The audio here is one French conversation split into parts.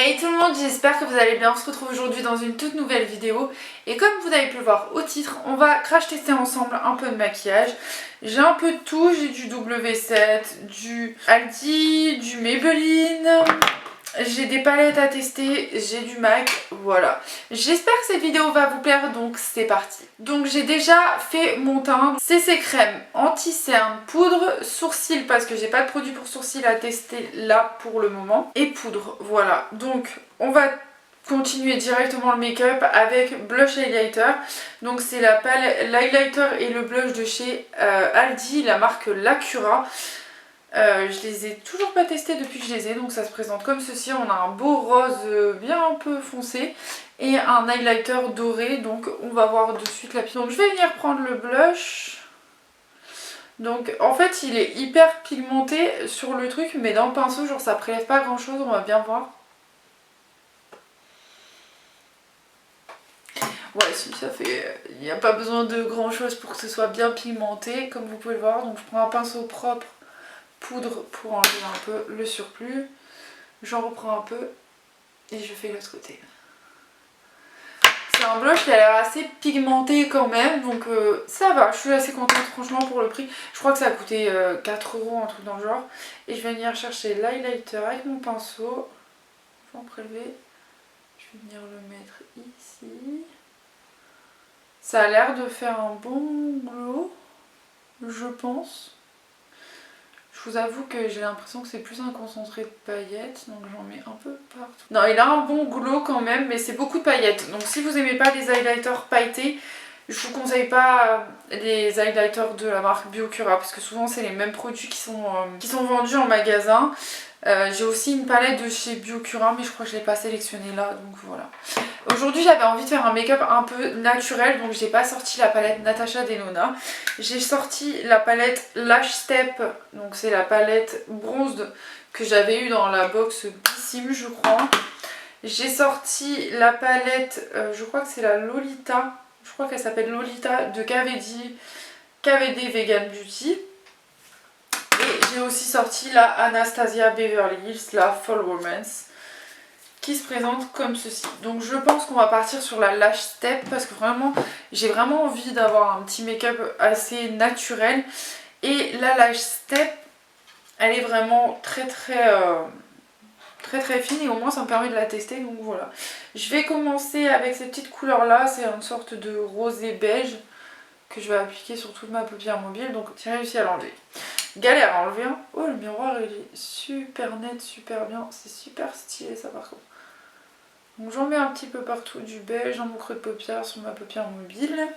Hey tout le monde, j'espère que vous allez bien. On se retrouve aujourd'hui dans une toute nouvelle vidéo. Et comme vous avez pu le voir au titre, on va crash tester ensemble un peu de maquillage. J'ai un peu de tout, j'ai du W7, du Aldi, du Maybelline. J'ai des palettes à tester, j'ai du MAC, voilà. J'espère que cette vidéo va vous plaire, donc c'est parti. Donc j'ai déjà fait mon teint, CC crème, anti-cerne, poudre, sourcils parce que j'ai pas de produit pour sourcils à tester là pour le moment. Et poudre, voilà. Donc on va continuer directement le make-up avec blush highlighter. Donc c'est la palette, l'highlighter et le blush de chez Aldi, la marque Lacura. Je les ai toujours pas testés depuis que je les ai, donc ça se présente comme ceci. On a un beau rose bien un peu foncé et un highlighter doré, donc on va voir de suite la pile. Donc je vais venir prendre le blush. Donc en fait il est hyper pigmenté sur le truc, mais dans le pinceau genre ça prélève pas grand chose, on va bien voir. Ouais, si ça fait... Il n'y a pas besoin de grand chose pour que ce soit bien pigmenté, comme vous pouvez le voir. Donc je prends un pinceau propre, poudre pour enlever un peu le surplus. J'en reprends un peu et je fais l'autre côté. C'est un blush qui a l'air assez pigmenté quand même, donc ça va, je suis assez contente franchement pour le prix. Je crois que ça a coûté 4 €, un truc dans le genre. Et je vais venir chercher l'highlighter avec mon pinceau. Je vais en prélever. Je vais venir le mettre ici. Ça a l'air de faire un bon glow, je pense. Je vous avoue que j'ai l'impression que c'est plus un concentré de paillettes, donc j'en mets un peu partout. Non, il a un bon glow quand même, mais c'est beaucoup de paillettes. Donc si vous aimez pas les highlighters pailletés, je vous conseille pas les highlighters de la marque Biocura, parce que souvent c'est les mêmes produits qui sont vendus en magasin. J'ai aussi une palette de chez Biocura, mais je crois que je l'ai pas sélectionnée là, donc voilà. Aujourd'hui j'avais envie de faire un make-up un peu naturel, donc j'ai pas sorti la palette Natasha Denona. J'ai sorti la palette Lash Step, donc c'est la palette bronzed que j'avais eu dans la box Bissim je crois. J'ai sorti la palette, je crois que c'est la Lolita, je crois qu'elle s'appelle Lolita de KVD Vegan Beauty. Et j'ai aussi sorti la Anastasia Beverly Hills, la Fall Romance, qui se présente comme ceci. Donc je pense qu'on va partir sur la Lash Step parce que vraiment j'ai vraiment envie d'avoir un petit make-up assez naturel. Et la Lash Step, elle est vraiment très fine et au moins ça me permet de la tester, donc voilà. Je vais commencer avec ces petites couleurs là, c'est une sorte de rosé beige que je vais appliquer sur toute ma paupière mobile, donc j'ai réussi à l'enlever. Galère à enlever, hein. Oh le miroir il est super net, super bien, c'est super stylé ça par contre. Donc j'en mets un petit peu partout du beige dans mon creux de paupière, sur ma paupière mobile.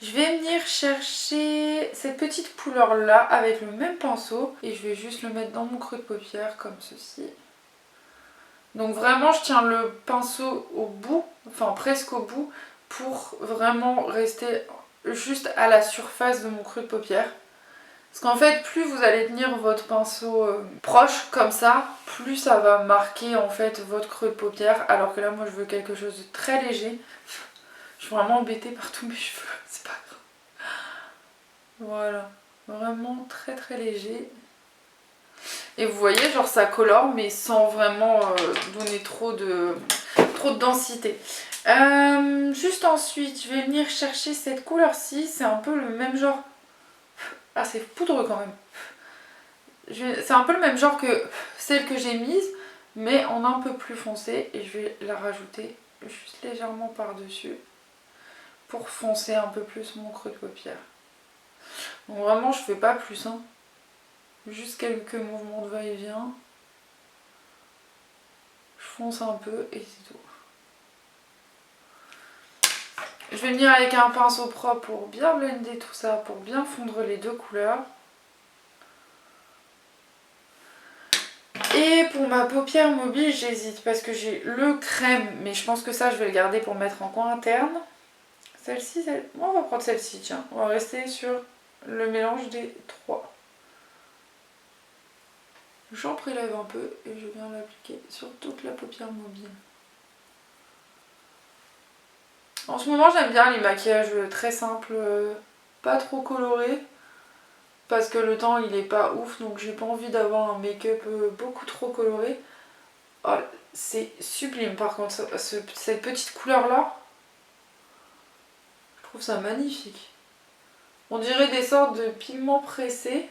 Je vais venir chercher cette petite couleur là avec le même pinceau et je vais juste le mettre dans mon creux de paupière comme ceci. Donc vraiment je tiens le pinceau au bout, enfin presque au bout, pour vraiment rester juste à la surface de mon creux de paupière. Parce qu'en fait plus vous allez tenir votre pinceau proche comme ça, plus ça va marquer en fait votre creux de paupière. Alors que là moi je veux quelque chose de très léger. Je suis vraiment embêtée par tous mes cheveux, c'est pas grave. Voilà, vraiment très léger. Et vous voyez genre ça colore mais sans vraiment donner trop de densité. Juste ensuite je vais venir chercher cette couleur-ci, c'est un peu le même genre. Ah c'est poudreux quand même. C'est un peu le même genre que celle que j'ai mise, mais en un peu plus foncé. Et je vais la rajouter juste légèrement par-dessus pour foncer un peu plus mon creux de paupière. Donc vraiment je fais pas plus, hein. Juste quelques mouvements de va-et-vient. Je fonce un peu et c'est tout. Je vais venir avec un pinceau propre pour bien blender tout ça, pour bien fondre les deux couleurs. Et pour ma paupière mobile, j'hésite parce que j'ai le crème, mais je pense que ça, je vais le garder pour mettre en coin interne. Celle-ci, on va prendre celle-ci, tiens. On va rester sur le mélange des trois. J'en prélève un peu et je viens l'appliquer sur toute la paupière mobile. En ce moment, j'aime bien les maquillages très simples, pas trop colorés. Parce que le temps il est pas ouf, donc j'ai pas envie d'avoir un make-up beaucoup trop coloré. Oh, c'est sublime par contre, cette petite couleur là, je trouve ça magnifique. On dirait des sortes de pigments pressés.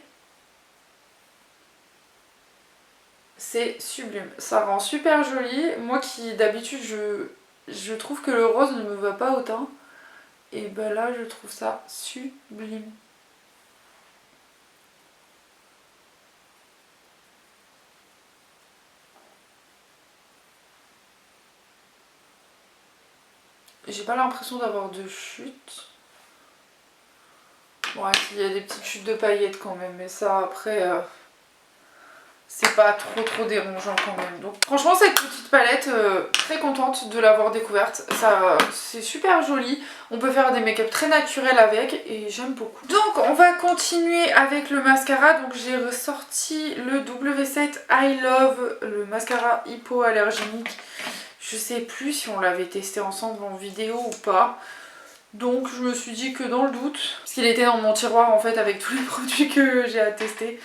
C'est sublime, ça rend super joli. Moi qui d'habitude je trouve que le rose ne me va pas autant. Et ben là je trouve ça sublime. J'ai pas l'impression d'avoir de chute. Ouais, il y a des petites chutes de paillettes quand même, mais ça après c'est pas trop dérangeant quand même. Donc franchement cette petite palette, très contente de l'avoir découverte. Ça, c'est super joli. On peut faire des make-up très naturels avec et j'aime beaucoup. Donc on va continuer avec le mascara. Donc j'ai ressorti le W7 I Love, le mascara hypoallergénique. Je sais plus si on l'avait testé ensemble en vidéo ou pas. Donc je me suis dit que dans le doute, parce qu'il était dans mon tiroir en fait avec tous les produits que j'ai à tester.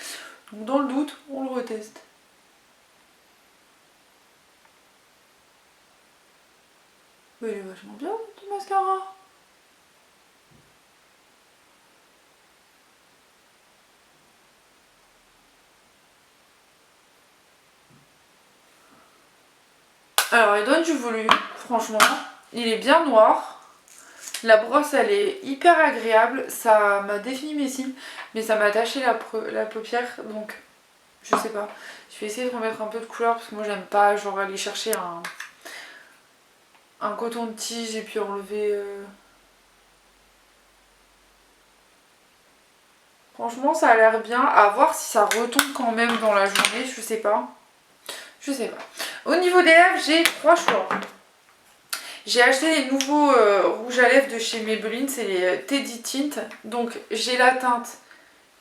Donc dans le doute, on le reteste. Mais il est vachement bien ce petit mascara. Alors il donne du volume, franchement. Il est bien noir. La brosse elle est hyper agréable. Ça m'a défini mes cils, mais ça m'a taché la paupière. Donc je sais pas. Je vais essayer de remettre un peu de couleur parce que moi j'aime pas genre aller chercher un coton de tige et puis enlever... Franchement ça a l'air bien. À voir si ça retombe quand même dans la journée, je sais pas. Je sais pas. Au niveau des lèvres, j'ai 3 choix. J'ai acheté les nouveaux rouges à lèvres de chez Maybelline, c'est les Teddy Tint. Donc j'ai la teinte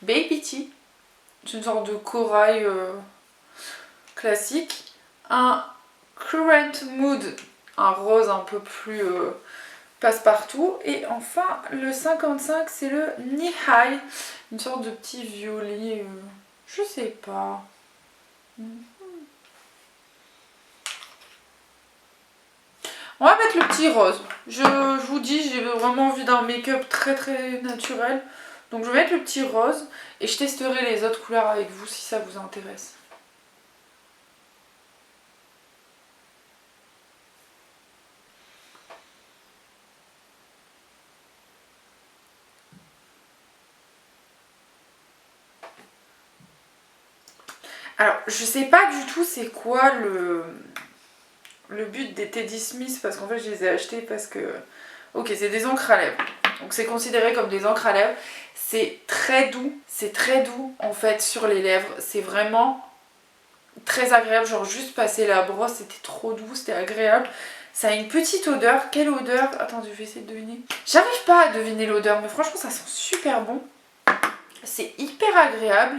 Baby Tea, c'est une sorte de corail classique. Un Current Mood, un rose un peu plus passe-partout. Et enfin le 55, c'est le Knee High, une sorte de petit violet, je sais pas. On va mettre le petit rose. Je vous dis, j'ai vraiment envie d'un make-up très naturel. Donc je vais mettre le petit rose et je testerai les autres couleurs avec vous si ça vous intéresse. Alors, je sais pas du tout c'est quoi le but des Teddy Smith parce qu'en fait je les ai achetés parce que... Ok, c'est des encres à lèvres. Donc c'est considéré comme des encres à lèvres. C'est très doux en fait sur les lèvres. C'est vraiment très agréable. Genre juste passer la brosse, c'était trop doux, c'était agréable. Ça a une petite odeur. Quelle odeur? Attendez, je vais essayer de deviner. J'arrive pas à deviner l'odeur, mais franchement ça sent super bon. C'est hyper agréable.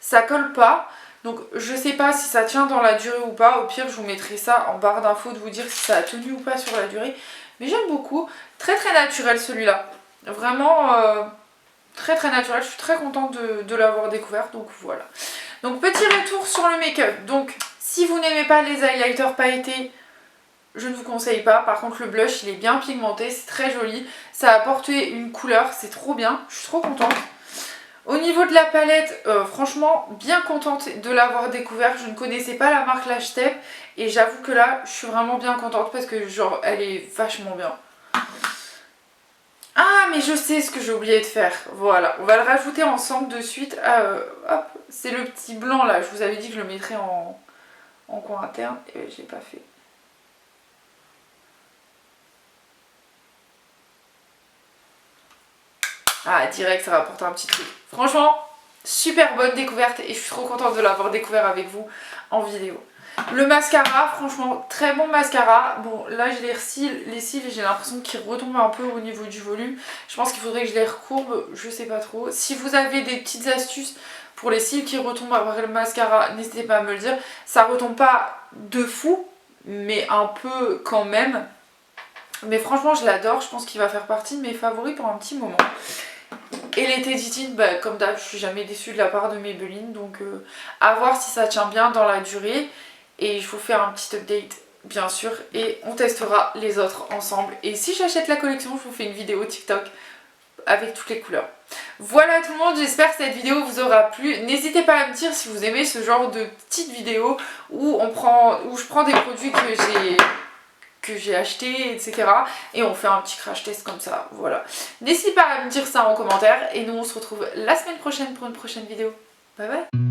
Ça colle pas. Donc je sais pas si ça tient dans la durée ou pas. Au pire je vous mettrai ça en barre d'infos de vous dire si ça a tenu ou pas sur la durée. Mais j'aime beaucoup. Très naturel celui-là. Vraiment très naturel. Je suis très contente de l'avoir découvert. Donc voilà. Donc petit retour sur le make-up. Donc si vous n'aimez pas les highlighters pailletés, je ne vous conseille pas. Par contre le blush il est bien pigmenté. C'est très joli. Ça a apporté une couleur. C'est trop bien. Je suis trop contente. Au niveau de la palette, franchement, bien contente de l'avoir découverte. Je ne connaissais pas la marque Lash Tape et j'avoue que là, je suis vraiment bien contente parce que genre, elle est vachement bien. Ah, mais je sais ce que j'ai oublié de faire. Voilà, on va le rajouter ensemble de suite. Hop, c'est le petit blanc là. Je vous avais dit que je le mettrais en coin interne et je l'ai pas fait. Ah, direct, ça rapporte un petit truc. Franchement, super bonne découverte et je suis trop contente de l'avoir découvert avec vous en vidéo. Le mascara, franchement, très bon mascara. Bon, là, j'ai les cils j'ai l'impression qu'ils retombent un peu au niveau du volume. Je pense qu'il faudrait que je les recourbe, je sais pas trop. Si vous avez des petites astuces pour les cils qui retombent après le mascara, n'hésitez pas à me le dire. Ça retombe pas de fou, mais un peu quand même. Mais franchement, je l'adore. Je pense qu'il va faire partie de mes favoris pour un petit moment. Et les Teddy Tint, bah, comme d'hab, je suis jamais déçue de la part de Maybelline. Donc à voir si ça tient bien dans la durée. et je vous fais un petit update bien sûr et on testera les autres ensemble. Et si j'achète la collection, je vous fais une vidéo TikTok avec toutes les couleurs. Voilà tout le monde, j'espère que cette vidéo vous aura plu. N'hésitez pas à me dire si vous aimez ce genre de petites vidéos où je prends des produits que j'ai acheté, etc. Et on fait un petit crash test comme ça, voilà. N'hésitez pas à me dire ça en commentaire et nous on se retrouve la semaine prochaine pour une prochaine vidéo. Bye bye.